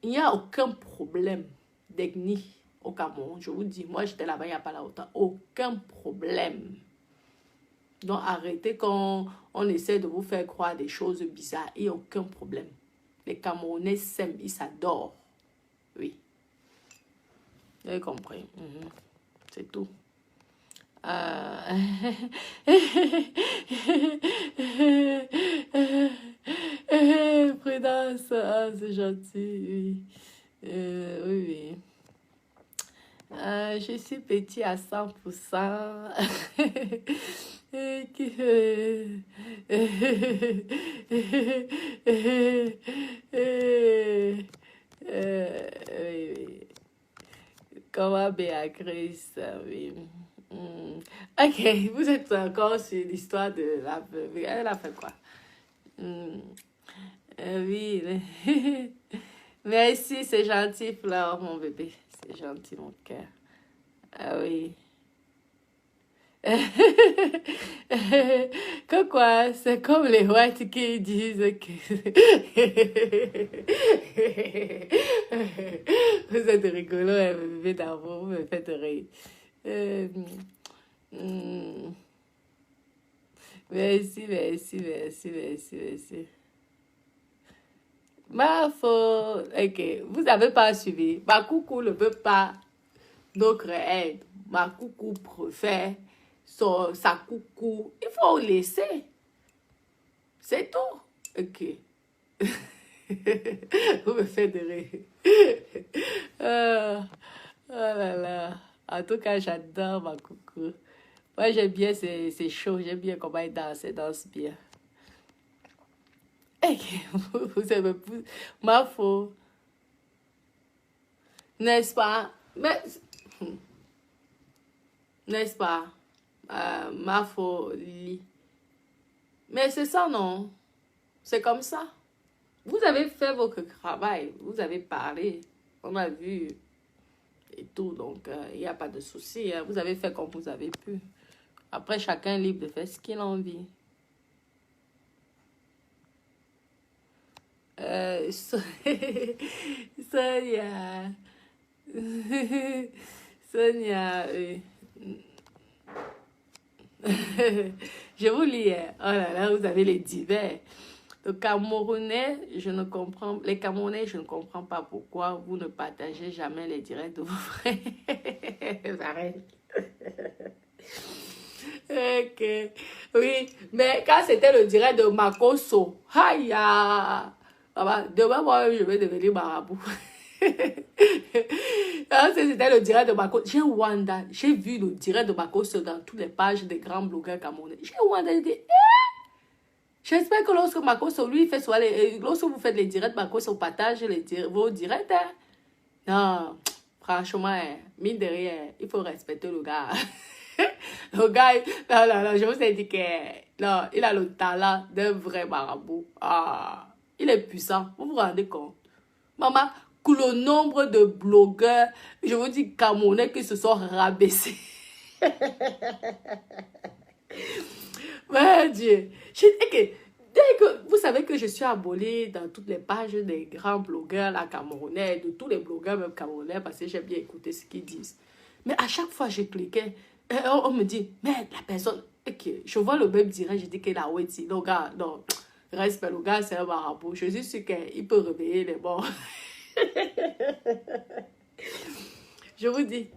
Il n'y a aucun problème d'ethnie au Cameroun. Je vous dis, moi j'étais là-bas il n'y a pas longtemps. Aucun problème. Donc arrêtez quand on essaie de vous faire croire des choses bizarres. Il n'y a aucun problème. Les Camerounais s'aiment, ils s'adorent. Oui. Vous avez compris. C'est tout. Prudence, ah, c'est gentil, oui. Oui. Je suis petit à 100%. Oui. Comment Béatrice, oui. Ok, vous êtes encore sur l'histoire de la veuve. Elle a fait quoi? Oui. Merci, c'est gentil, Fleur, mon bébé. C'est gentil, mon cœur. Ah oui. Que quoi? C'est comme les whites qui disent que... Vous êtes rigolo, mon bébé d'amour, vous me faites rire. Merci. Ma faute. Ok, vous n'avez pas suivi. Ma coucou ne veut pas notre aide. Ma coucou préfère sa coucou. Il faut laisser. C'est tout. Ok. Vous me faites rire. Oh là là. En tout cas, j'adore ma coucou. Moi, j'aime bien ces shows. J'aime bien comment elle danse bien. Vous aimez plus ma faute. N'est-ce pas? Mais, n'est-ce pas? Ma folie. Mais c'est ça, non? C'est comme ça. Vous avez fait votre travail. Vous avez parlé. On a vu. Et tout. Donc, il n'y a pas de souci. Hein. Vous avez fait comme vous avez pu. Après, chacun est libre de faire ce qu'il a envie. Sonia. Sonia. Je vous lis. Oh là là, vous avez les divers. Les Camerounais, je ne comprends pas pourquoi vous ne partagez jamais les directs de vos frères. Arrête. Ok. Oui, mais quand c'était le direct de Makoso, aïe, demain, moi, je vais devenir marabout. C'était le direct de Makoso. J'ai vu le direct de Makoso dans toutes les pages des grands blogueurs camerounais. J'ai Wanda, dit, j'espère que lorsque Makoso, lui, fait soit lorsque vous faites les directs, Makoso partage vos directs. Hein? Non, franchement, mine de rien, il faut respecter le gars. Le gars, non, je vous ai dit que non, il a le talent d'un vrai marabout. Ah, il est puissant, vous vous rendez compte? Maman, que le nombre de blogueurs, je vous dis, Camerounais qui se sont rabaissés. Mon Dieu. Dès que vous savez que je suis abonnée dans toutes les pages des grands blogueurs là, camerounais, de tous les blogueurs même camerounais, parce que j'aime bien écouter ce qu'ils disent. Mais à chaque fois, j'ai cliqué. On me dit, mais la personne, je vois le même direct, je dis qu'il a ouéti. Le gars, non, respect, le gars, c'est un marabout. Je suis sûre qu'il peut réveiller les morts. Je vous dis,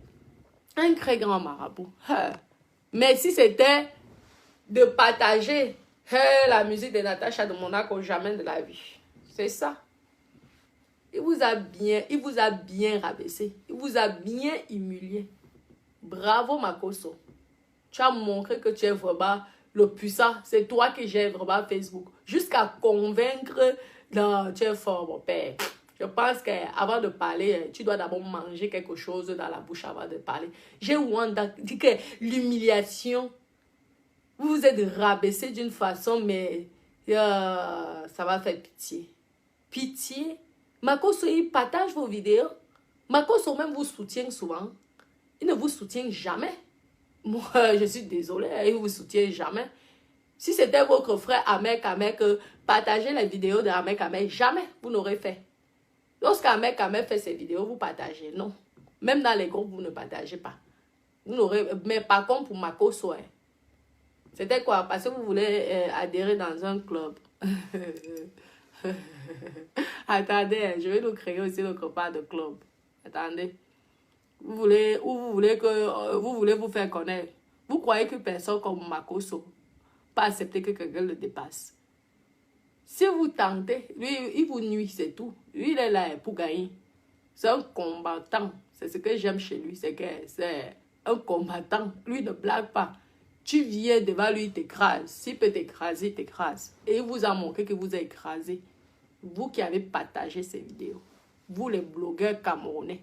un très grand marabout. Mais si c'était de partager la musique de Natacha de Monaco, jamais de la vie. C'est ça. Il vous a bien rabaissé. Il vous a bien humilié. Bravo, Makoso. Tu as montré que tu es vraiment le puissant. C'est toi qui gères vraiment Facebook. Jusqu'à convaincre. Non, tu es fort, mon père. Je pense qu'avant de parler, tu dois d'abord manger quelque chose dans la bouche avant de parler. J'ai Wanda dit que l'humiliation, vous vous êtes rabaissé d'une façon, mais ça va faire pitié. Pitié. Makoso, il partage vos vidéos. Makoso même vous soutient souvent. Il ne vous soutient jamais. Moi, je suis désolée, il ne vous soutient jamais. Si c'était votre frère Ahmed Kamek, partagez les vidéos de Ahmed Kamek, jamais vous n'aurez fait. Lorsqu'Ahmed Kamek fait ses vidéos, vous partagez. Non. Même dans les groupes, vous ne partagez pas. Vous n'aurez. Mais par contre, pour Makoso, c'était quoi? Parce que vous voulez adhérer dans un club. Attendez, je vais nous créer aussi notre part de club. Attendez. Vous voulez que vous voulez vous faire connaître. Vous croyez que personne comme Makoso pas accepter que quelqu'un le dépasse. Si vous tentez, lui, il vous nuit, c'est tout. Lui, il est là pour gagner. C'est un combattant. C'est ce que j'aime chez lui. C'est que c'est un combattant. Lui ne blague pas. Tu viens devant lui, il t'écrase. S'il peut t'écraser, il t'écrase. Et il vous a montré que vous a écrasé. Vous qui avez partagé ces vidéos. Vous, les blogueurs camerounais.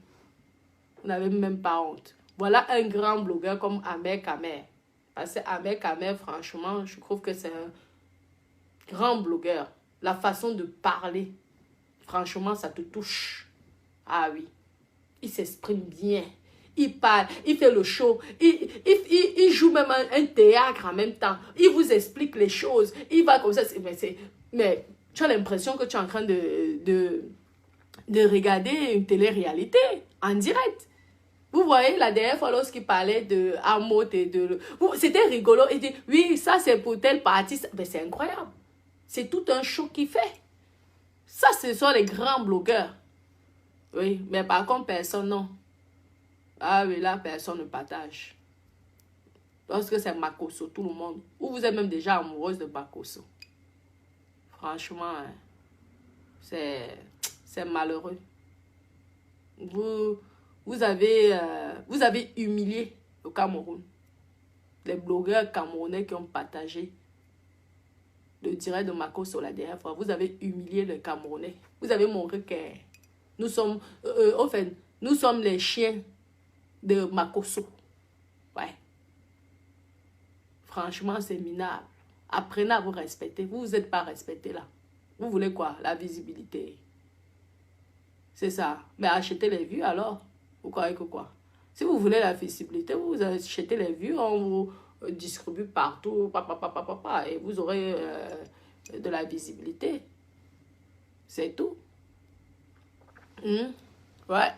Vous n'avez même pas honte. Voilà un grand blogueur comme Ahmed Kamek. Parce que Ahmed Kamek, franchement, je trouve que c'est un grand blogueur. La façon de parler, franchement, ça te touche. Ah oui. Il s'exprime bien. Il parle, il fait le show. Il joue même un théâtre en même temps. Il vous explique les choses. Il va comme ça. Mais tu as l'impression que tu es en train de regarder une télé-réalité en direct. Vous voyez, la dernière fois, lorsqu'il parlait de Amot et de... C'était rigolo. Il dit, oui, ça, c'est pour telle partie. Mais c'est incroyable. C'est tout un show qu'il fait. Ça, ce sont les grands blogueurs. Oui, mais par contre, personne, non. Ah oui, là, personne ne partage. Lorsque c'est Makoso, tout le monde. Ou vous êtes même déjà amoureuse de Makoso. Franchement, c'est malheureux. Vous avez humilié le Cameroun. Les blogueurs camerounais qui ont partagé le direct de Makoso la dernière fois. Vous avez humilié le Camerounais. Vous avez montré que nous sommes, nous sommes les chiens de Makoso. Ouais. Franchement, c'est minable. Apprenez à vous respecter. Vous n'êtes pas respecté là. Vous voulez quoi? La visibilité. C'est ça. Mais achetez les vues alors. Vous croyez que quoi? Si vous voulez la visibilité, vous achetez les vues, on vous distribue partout, et vous aurez de la visibilité. C'est tout. Ouais.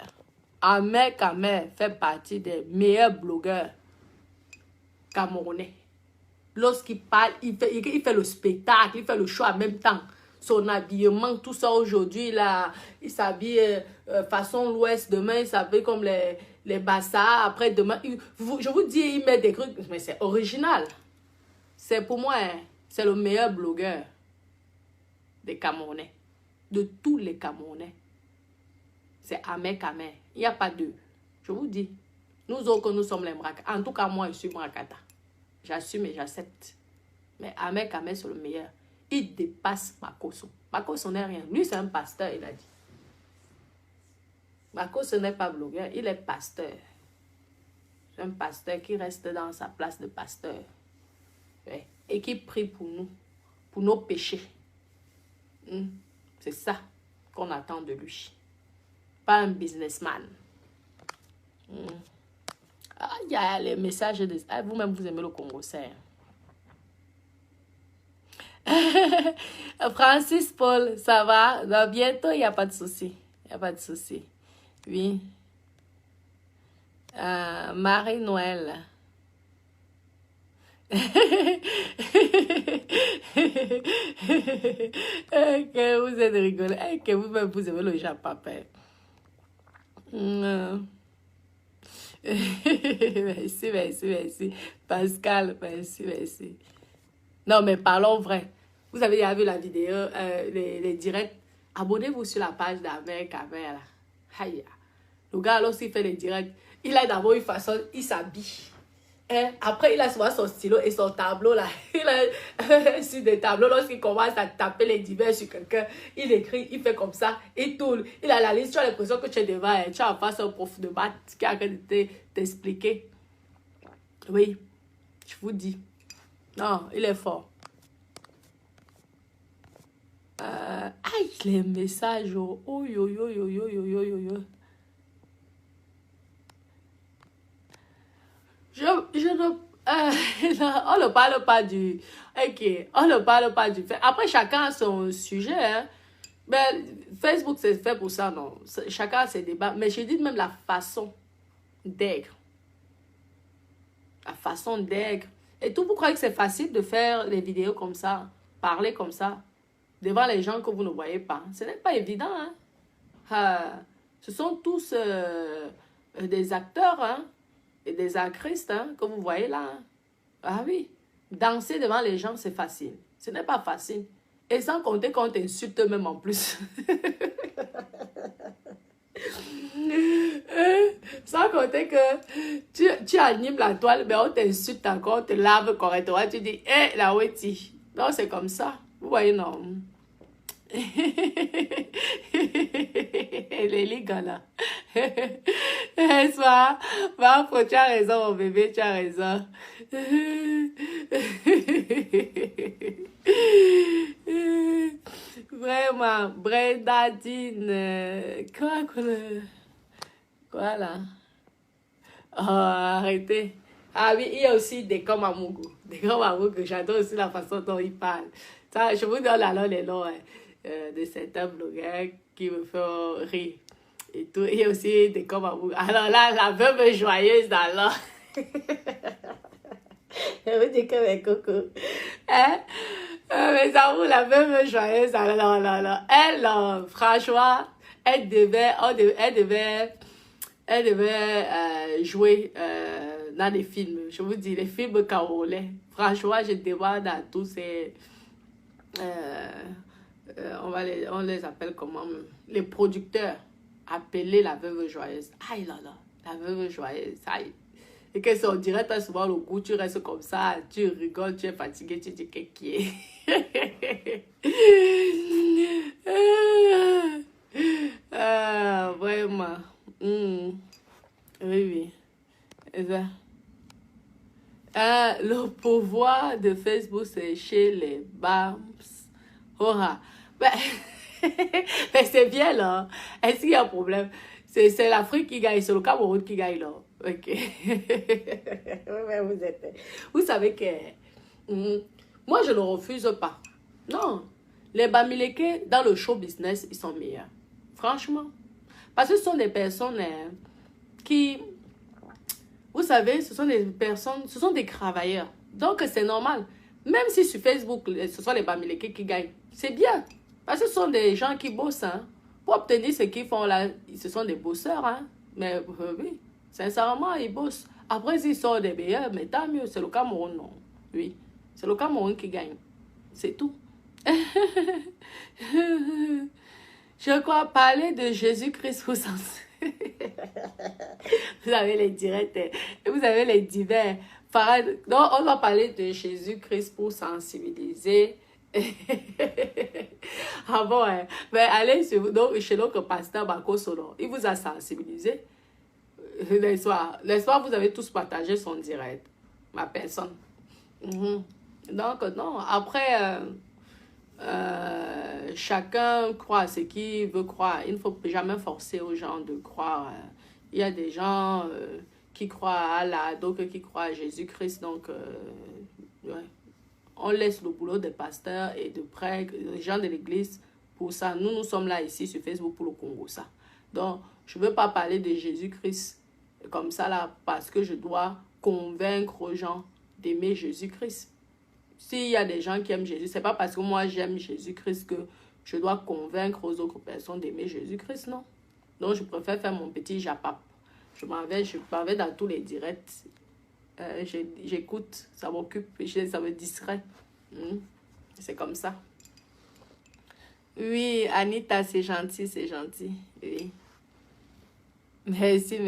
Ahmed Kamek fait partie des meilleurs blogueurs camerounais. Lorsqu'il parle, il fait le spectacle, il fait le show en même temps. Son habillement, tout ça aujourd'hui, il s'habille façon l'Ouest. Demain, il s'habille comme les Bassas. Après, demain, je vous dis, il met des trucs. Mais c'est original. C'est pour moi, c'est le meilleur blogueur des Camerounais. De tous les Camerounais. C'est Ahmed Kamek. Il n'y a pas deux. Je vous dis. Nous autres, nous sommes les Mrakata. En tout cas, moi, je suis Mrakata. J'assume et j'accepte. Mais Ahmed Kamek, c'est le meilleur. Il dépasse Makoso. Makoso n'est rien. Lui, c'est un pasteur, il a dit. Makoso n'est pas blogueur, il est pasteur. C'est un pasteur qui reste dans sa place de pasteur. Ouais. Et qui prie pour nous, pour nos péchés. C'est ça qu'on attend de lui. Pas un businessman. Ah, il y a les messages de... Ah, vous-même, vous aimez le Congo, c'est... Francis Paul, ça va? Non, bientôt, il n'y a pas de souci. Il n'y a pas de souci. Oui. Marie-Noël. Que vous êtes rigolo. Que vous-même, vous aimez le Jean Papa. Merci, merci, merci. Pascal, merci, merci. Non, mais parlons vrai. Vous avez déjà vu la vidéo, les directs. Abonnez-vous sur la page d'Ahmed Kamek. Aïe. Le gars, lorsqu'il fait les directs, il a d'abord une façon, il s'habille. Et après, il a souvent son stylo et son tableau là. Il a sur des tableaux, lorsqu'il commence à taper les divers sur quelqu'un, il écrit, il fait comme ça, il tourne. Il a la liste, tu as l'impression que tu es devant, tu as en face un prof de maths qui a en train de t'expliquer. Oui, je vous dis. Non, il est fort. Aïe, les messages. Oh, oh, yo, yo, yo, yo, yo, yo, yo, yo. Je ne... non, on ne parle pas du... Ok, on ne parle pas du fait. Après, chacun a son sujet. Hein. Mais Facebook, c'est fait pour ça, non. Chacun a ses débats. Mais je dis même la façon d'être. La façon d'être. Et tout, vous croyez que c'est facile de faire des vidéos comme ça, parler comme ça, devant les gens que vous ne voyez pas. Ce n'est pas évident. Hein. Ce sont tous des acteurs, hein, et des actrices hein, que vous voyez là. Hein. Ah oui, danser devant les gens, c'est facile. Ce n'est pas facile. Et sans compter qu'on t'insulte même en plus. Sans compter que tu animes la toile, mais on t'insulte encore, on te lave correctement. Tu dis, hé, la oueti. Non, c'est comme ça. Vous voyez, non. Les ligues là. Soit, tu as raison, mon bébé, tu as raison. Vraiment, Bredadine. Quoi là? Oh, arrêtez. Ah oui, il y a aussi des comme Amougou. Des comme Amougou, j'adore aussi la façon dont il parle. Ça, je vous donne alors les noms de certains blogueurs qui me font rire. Et tout. Il y a aussi des comme Amougou. Alors là, la veuve joyeuse alors. Je vous dis que mes coucous. Hein? Mais ça vous, la veuve joyeuse alors là. Elle, franchement, elle devait jouer dans les films. Je vous dis, les films camerounais. Franchement, je demande à tous ces... on les appelle comment? Les producteurs. Appeler la veuve joyeuse. Aïe là là, la veuve joyeuse. Aïe. Et que c'est on dirait toi souvent le goût, tu restes comme ça, tu rigoles, tu es fatigué, tu dis qu'est-ce qui est. Vraiment. Oui, oui. Le pouvoir de Facebook, c'est chez les BAMS. Ben, mais c'est bien là. Est-ce qu'il y a un problème? C'est l'Afrique qui gagne, c'est le Cameroun qui gagne là. Ok. Vous savez que moi je ne refuse pas. Non. Les Bamileke dans le show business, ils sont meilleurs. Franchement. Parce que ce sont des personnes qui, vous savez, ce sont des personnes, ce sont des travailleurs. Donc c'est normal. Même si sur Facebook, ce sont les Bamileke qui gagnent. C'est bien. Parce que ce sont des gens qui bossent. Hein. Pour obtenir ce qu'ils font là, ce sont des bosseurs. Hein. Mais oui, sincèrement, ils bossent. Après, s'ils sont des meilleurs, mais tant mieux. C'est le Cameroun, non. Oui, c'est le Cameroun qui gagne. C'est tout. Je crois parler de Jésus-Christ pour Vous avez les directs, vous avez les divers. Donc, on va parler de Jésus-Christ pour sensibiliser. Ah bon, hein? Mais allez chez notre pasteur Bakoso, il vous a sensibilisé. Les soirs, vous avez tous partagé son direct. Ma personne. Donc, non, après... chacun croit à ce qu'il veut croire. Il ne faut jamais forcer aux gens de croire. Il y a des gens qui croient à Allah, d'autres qui croient à Jésus-Christ. Donc, ouais. On laisse le boulot des pasteurs et de prêtres, des gens de l'église pour ça. Nous sommes là ici sur Facebook pour le Congo, ça. Donc, je ne veux pas parler de Jésus-Christ comme ça là parce que je dois convaincre aux gens d'aimer Jésus-Christ. S'il y a des gens qui aiment Jésus, ce n'est pas parce que moi j'aime Jésus-Christ que je dois convaincre aux autres personnes d'aimer Jésus-Christ, non. Donc je préfère faire mon petit japap. Je m'en vais dans tous les directs. J'écoute, ça m'occupe, ça me distrait. C'est comme ça. Oui, Anita, c'est gentil, c'est gentil. Oui. Merci.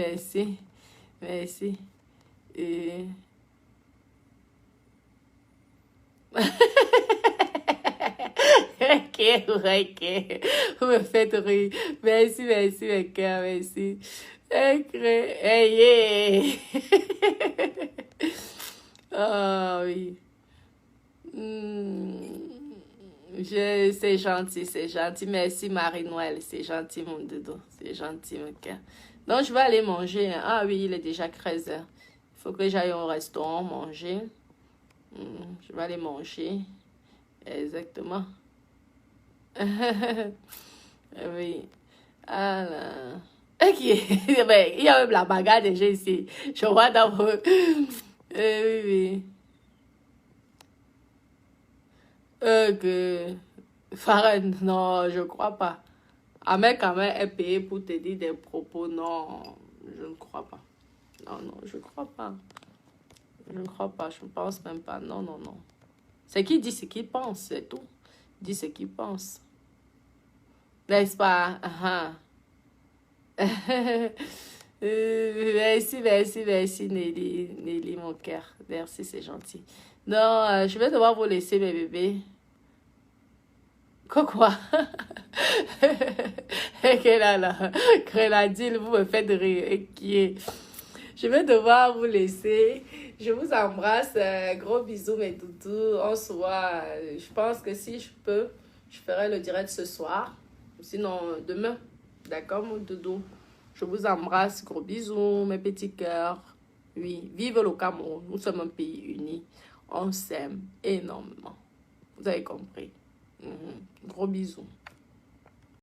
Ok, ok. Vous me faites rire. Merci, merci, mes cœurs, merci. Ok, hey, yeah. Oh, oui. C'est gentil, c'est gentil. Merci, Marie-Noël. C'est gentil, mon doudou. C'est gentil, mon cœur. Donc, je vais aller manger. Ah oui, il est déjà 13 heures. Il faut que j'aille au restaurant manger. Je vais aller manger. Exactement. Oui. Alors. Ok. Ben, il y a même la bagarre déjà ici. Je vois dans vos... oui, oui. Que... Farah, non, je crois pas. Ahmed quand même est payé pour te dire des propos. Non, je ne crois pas. Non, non, je crois pas. Je ne crois pas, je ne pense même pas. Non, non, non. C'est qu'il dit ce qu'il pense, c'est tout. Il dit ce qu'il pense. N'est-ce pas? Merci, merci, merci, Nelly, Nelly, mon cœur. Merci, c'est gentil. Non, je vais devoir vous laisser, mes bébés. Quoi? Créladile, vous me faites rire. Je vais devoir vous laisser. Je vous embrasse. Gros bisous, mes toutous. On se voit. Je pense que si je peux, je ferai le direct ce soir. Sinon, demain. D'accord, mon doudou? Je vous embrasse. Gros bisous, mes petits cœurs. Oui, vive le Cameroun. Nous sommes un pays uni. On s'aime énormément. Vous avez compris. Gros bisous.